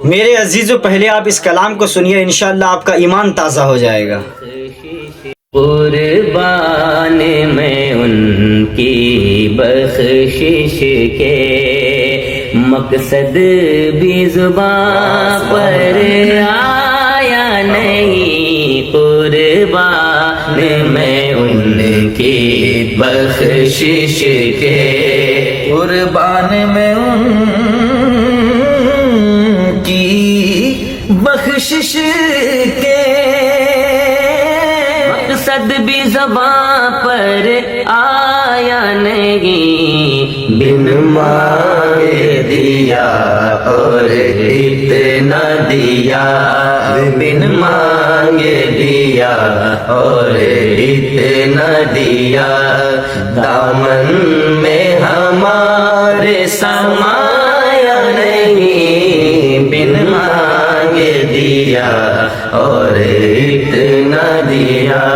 میرے عزیزو پہلے آپ اس کلام کو سنیے، انشاءاللہ آپ کا ایمان تازہ ہو جائے گا۔ قربان میں ان کی بخشش کے مقصد بھی زباں پر آیا نہیں، قربان میں ان کی بخشش کے، قربان میں ان کی بخشش کے مقصد بھی زباں پر آیا نہیں، بن مانگے دیا اور اتنا دیا، بن مانگے دیا اور اتنا دیا، دامن میں ہمارے سمایا نہیں، بن مانگے دیا اور اتنا دیا۔